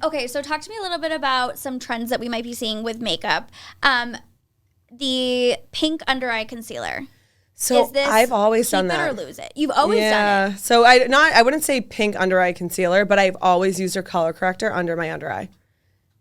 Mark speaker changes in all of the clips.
Speaker 1: Okay, so talk to me a little bit about some trends that we might be seeing with makeup. The pink under eye concealer.
Speaker 2: So
Speaker 1: Is this
Speaker 2: I've always done that.
Speaker 1: Keep it or lose it? You've always done it.
Speaker 2: So I wouldn't say pink under eye concealer, but I've always used a color corrector under my under eye.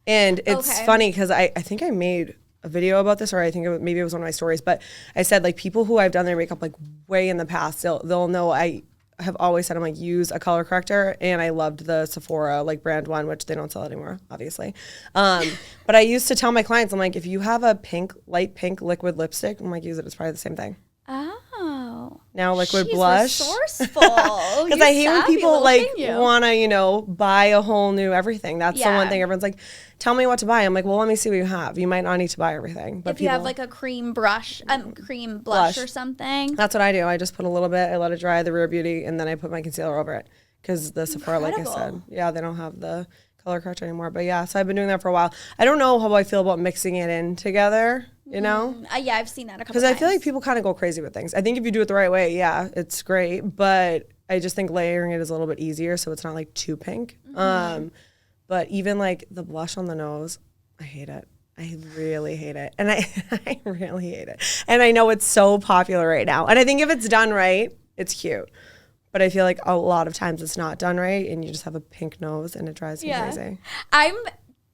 Speaker 2: And it's funny because I think I made a video about this, or I think maybe it was one of my stories, but I said like people who I've done their makeup like way in the past, they'll know I have always said I'm like use a color corrector, and I loved the Sephora like brand one, which they don't sell anymore, obviously. But I used to tell my clients, I'm like, if you have a light pink liquid lipstick, I'm like, use it. It's probably the same thing.
Speaker 1: Oh.
Speaker 2: Now liquid
Speaker 1: She's
Speaker 2: blush.
Speaker 1: Resourceful.
Speaker 2: Because I hate when people like want to, buy a whole new everything. That's the one thing everyone's like, tell me what to buy. I'm like, well, let me see what you have. You might not need to buy everything. But
Speaker 1: if you have like a cream blush or something.
Speaker 2: That's what I do. I just put a little bit, I let it dry, the Rare Beauty, and then I put my concealer over it. Because the Sephora, like I said, they don't have the color corrector anymore. But yeah, so I've been doing that for a while. I don't know how I feel about mixing it in together, you know?
Speaker 1: Yeah, I've seen that a couple
Speaker 2: times. Because I feel like people kind of go crazy with things. I think if you do it the right way, it's great. But I just think layering it is a little bit easier, so it's not like too pink. But even like the blush on the nose, I hate it. I really hate it. And I really hate it. And I know it's so popular right now. And I think if it's done right, it's cute. But I feel like a lot of times it's not done right, and you just have a pink nose, and it drives me crazy.
Speaker 1: I'm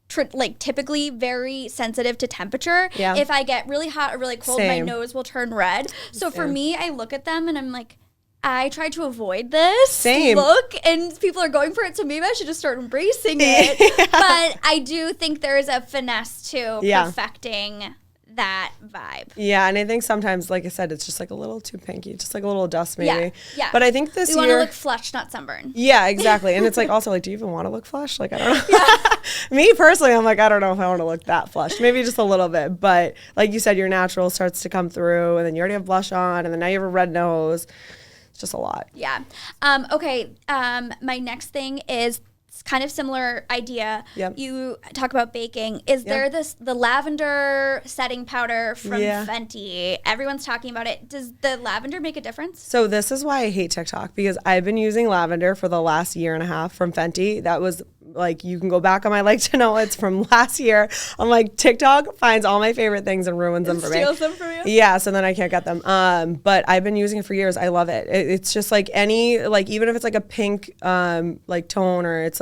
Speaker 1: typically very sensitive to temperature. Yeah. If I get really hot or really cold, my nose will turn red. So for me, I look at them and I'm like, I try to avoid this look, and people are going for it, so maybe I should just start embracing it. But I do think there is a finesse to perfecting that vibe.
Speaker 2: Yeah, and I think sometimes, like I said, it's just like a little too pinky, just like a little dust maybe.
Speaker 1: Yeah.
Speaker 2: But I think this year...
Speaker 1: You want to look flushed, not sunburned.
Speaker 2: Yeah, exactly. And it's like also like, do you even want to look flushed? Like, I don't know. Yeah. Me personally, I'm like, I don't know if I want to look that flushed. Maybe just a little bit. But like you said, your natural starts to come through, and then you already have blush on, and then now you have a red nose. It's just a lot.
Speaker 1: Yeah. Okay. My next thing is kind of similar idea. Yep. You talk about baking. Is there the lavender setting powder from Fenty? Everyone's talking about it. Does the lavender make a difference?
Speaker 2: So this is why I hate TikTok, because I've been using lavender for the last year and a half from Fenty. That was like, you can go back on my like to know it's from last year. I'm like, TikTok finds all my favorite things and ruins them for me.
Speaker 1: Steals them from you?
Speaker 2: Yeah, so then I can't get them. But I've been using it for years. I love it. It's just like any, like even if it's like a pink like tone, or it's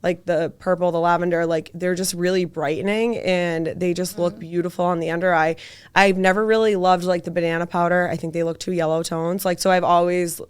Speaker 2: like the purple, the lavender, like they're just really brightening, and they just look beautiful on the under eye. I've never really loved like the banana powder. I think they look too yellow tones. Like, so I've always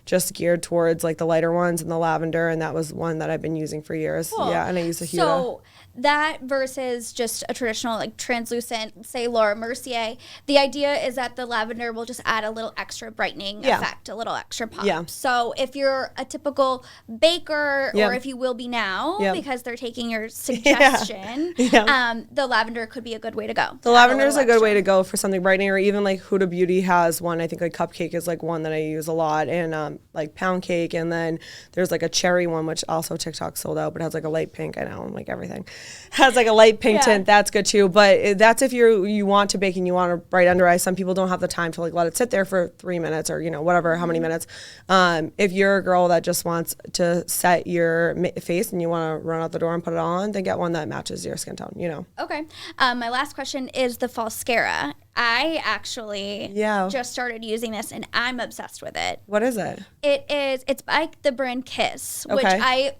Speaker 2: just geared towards like the lighter ones and the lavender, and that was one that I've been using for years. Cool. Yeah, and I use a Huda.
Speaker 1: So that versus just a traditional like translucent, say Laura Mercier, the idea is that the lavender will just add a little extra brightening effect, a little extra pop. Yeah. So if you're a typical baker, or if you will be now, because they're taking your suggestion, the lavender could be a good way to go.
Speaker 2: The lavender is a good way to go for something brightening, or even like Huda Beauty has one. I think like Cupcake is like one that I use a lot, and like Pound Cake, and then there's like a cherry one, which also TikTok sold out, but has like a light pink. I know, I'm like everything has like a light pink tint. That's good too. But that's if you want to bake and you want a bright under eye. Some people don't have the time to like let it sit there for 3 minutes, or whatever, how many minutes. If you're a girl that just wants to set your face and you want to run out the door and put it on, then get one that matches your skin tone.
Speaker 1: Okay. My last question is the falscara. I actually just started using this, and I'm obsessed with it.
Speaker 2: What is it?
Speaker 1: It's by the brand Kiss, which I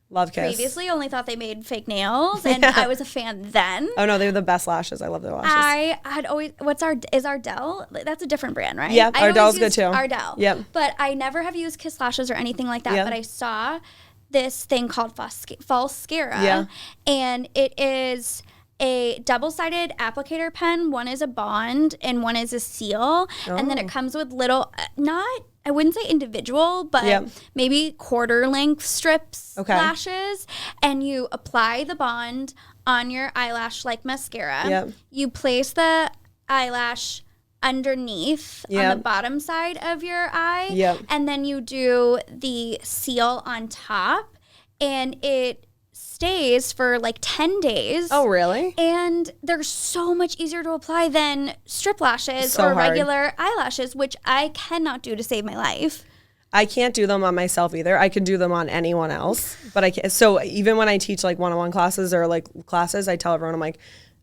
Speaker 2: love Kiss.
Speaker 1: Previously only thought they made fake nails, and I was a fan then.
Speaker 2: Oh no, they were the best lashes. I love their lashes.
Speaker 1: I had always, is Ardell? That's a different brand, right?
Speaker 2: Yeah, Ardell's good too.
Speaker 1: Ardell.
Speaker 2: Yep.
Speaker 1: But I never have used Kiss lashes or anything like that, but I saw this thing called falscara, and it is a double-sided applicator pen. One is a bond and one is a seal, and then it comes with little, I wouldn't say individual, but maybe quarter length strips, lashes, and you apply the bond on your eyelash like mascara. You place the eyelash underneath on the bottom side of your eye, and then you do the seal on top, and it stays for like 10 days.
Speaker 2: Oh, really?
Speaker 1: And they're so much easier to apply than strip lashes or regular eyelashes, which I cannot do to save my life.
Speaker 2: I can't do them on myself either. I can do them on anyone else, but I can't. So even when I teach like one-on-one classes or like classes, I tell everyone, I'm like,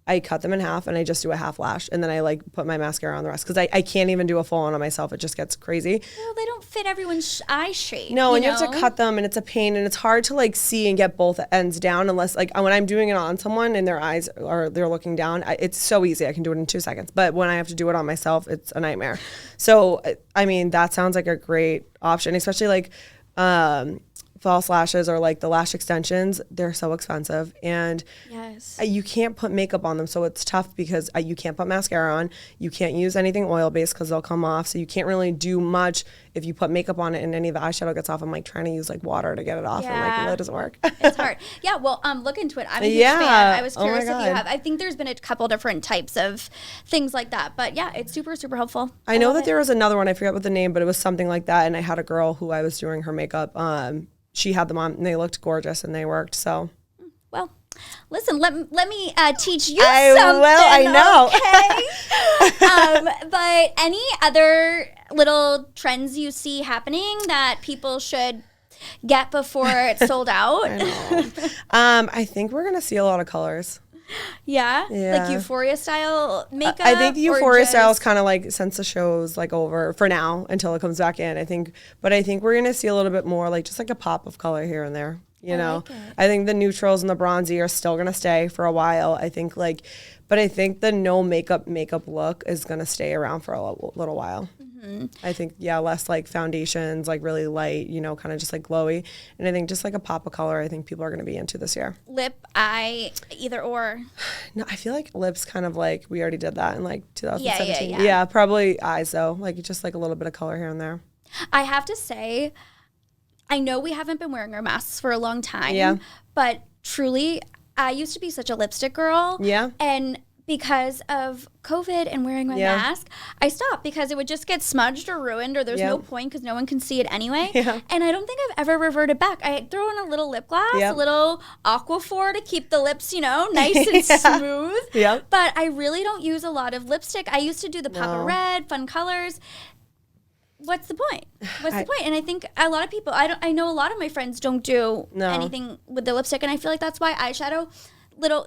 Speaker 2: I cut them in half and I just do a half lash and then I like put my mascara on the rest because I can't even do a full on myself. It just gets crazy.
Speaker 1: Well, they don't fit everyone's eye shape.
Speaker 2: No, and you have to cut them and it's a pain and it's hard to like see and get both ends down unless like when I'm doing it on someone and their eyes are they're looking down, it's so easy. I can do it in 2 seconds. But when I have to do it on myself, it's a nightmare. So, I mean, that sounds like a great option, especially like false lashes or like the lash extensions. They're so expensive and you can't put makeup on them, so it's tough because you can't put mascara on, you can't use anything oil based because they'll come off, so you can't really do much if you put makeup on it and any of the eyeshadow gets off. I'm like trying to use like water to get it off and like that doesn't work.
Speaker 1: It's hard. Yeah, well, look into it. I'm a huge fan. I was curious if you have. I think there's been a couple different types of things like that, but yeah, it's super, super helpful.
Speaker 2: I know that there was another one, I forget what the name, but it was something like that, and I had a girl who I was doing her makeup, she had them on and they looked gorgeous and they worked. So,
Speaker 1: well, listen, let me teach you something.
Speaker 2: Well, I
Speaker 1: know. Okay. But any other little trends you see happening that people should get before it's sold out?
Speaker 2: I know. I think we're gonna see a lot of colors.
Speaker 1: Yeah? Like Euphoria style makeup?
Speaker 2: I think the Euphoria style is kind of like, since the show's like over for now until it comes back in, I think we're going to see a little bit more like just like a pop of color here and there, you know? Like I think the neutrals and the bronzy are still going to stay for a while. I think but I think the no makeup look is going to stay around for a little while. Mm-hmm. I think, less like foundations, like really light, you know, kind of just like glowy. And I think just like a pop of color, I think people are going to be into this year.
Speaker 1: Lip, eye, either or?
Speaker 2: No, I feel like lips kind of like, we already did that in like 2017. Yeah, probably eyes though, like just like a little bit of color here and there.
Speaker 1: I have to say, I know we haven't been wearing our masks for a long time, but truly, I used to be such a lipstick girl. Yeah. And because of COVID and wearing my mask, I stopped because it would just get smudged or ruined or there's no point because no one can see it anyway. Yeah. And I don't think I've ever reverted back. I throw in a little lip gloss, a little Aquaphor to keep the lips, you know, nice and smooth. Yep. But I really don't use a lot of lipstick. I used to do the pop of red, fun colors. What's the point? And I think a lot of people, I know a lot of my friends don't do anything with the lipstick, and I feel like that's why eyeshadow,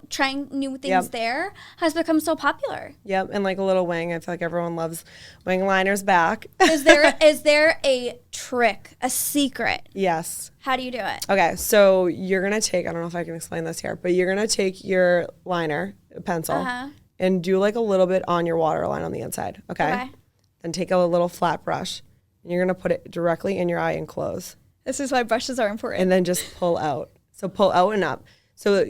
Speaker 1: trying new things there, has become so popular. Yep,
Speaker 2: and like a little wing. I feel like everyone loves wing liners back.
Speaker 1: Is there a trick, a secret?
Speaker 2: Yes.
Speaker 1: How do you do it?
Speaker 2: Okay, so you're going to take, I don't know if I can explain this here, but you're going to take your liner, pencil, and do like a little bit on your waterline on the inside, okay? Then take a little flat brush, and you're going to put it directly in your eye and close.
Speaker 1: This is why brushes are important.
Speaker 2: And then just pull out. So pull out and up. So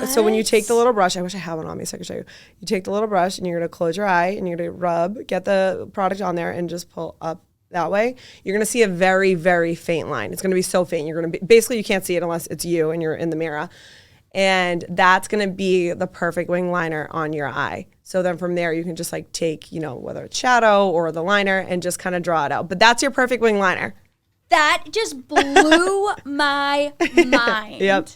Speaker 2: so when you take the little brush, I wish I had one on me so I could show you. You take the little brush and you're going to close your eye and you're going to rub, get the product on there and just pull up that way. You're going to see a very, very faint line. It's going to be so faint. You're going to be, basically you can't see it unless it's you and you're in the mirror. And that's going to be the perfect wing liner on your eye. So then from there you can just like take, you know, whether it's shadow or the liner and just kind of draw it out. But that's your perfect wing liner.
Speaker 1: That just blew my mind.
Speaker 2: Yep.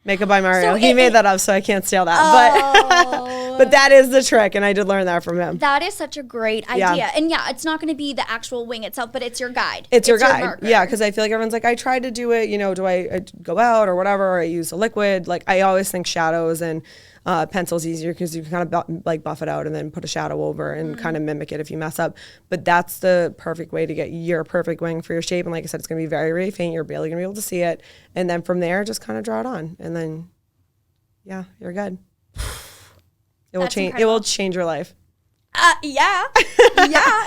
Speaker 2: Makeup by Mario. He made that up, so I can't steal that. But that is the trick, and I did learn that from him.
Speaker 1: That is such a great idea. Yeah. And it's not going to be the actual wing itself, but it's your guide.
Speaker 2: It's your guide. Marker. Yeah, because I feel like everyone's like, I tried to do it, you know, do I go out or whatever, or I use a liquid. Like, I always think shadows and pencil's easier because you can kind of buff it out and then put a shadow over and kind of mimic it if you mess up. But that's the perfect way to get your perfect wing for your shape. And like I said, it's going to be very, very faint. You're barely going to be able to see it. And then from there, just kind of draw it on. And then, you're good. It will change. It will change your life.
Speaker 1: Yeah. Yeah.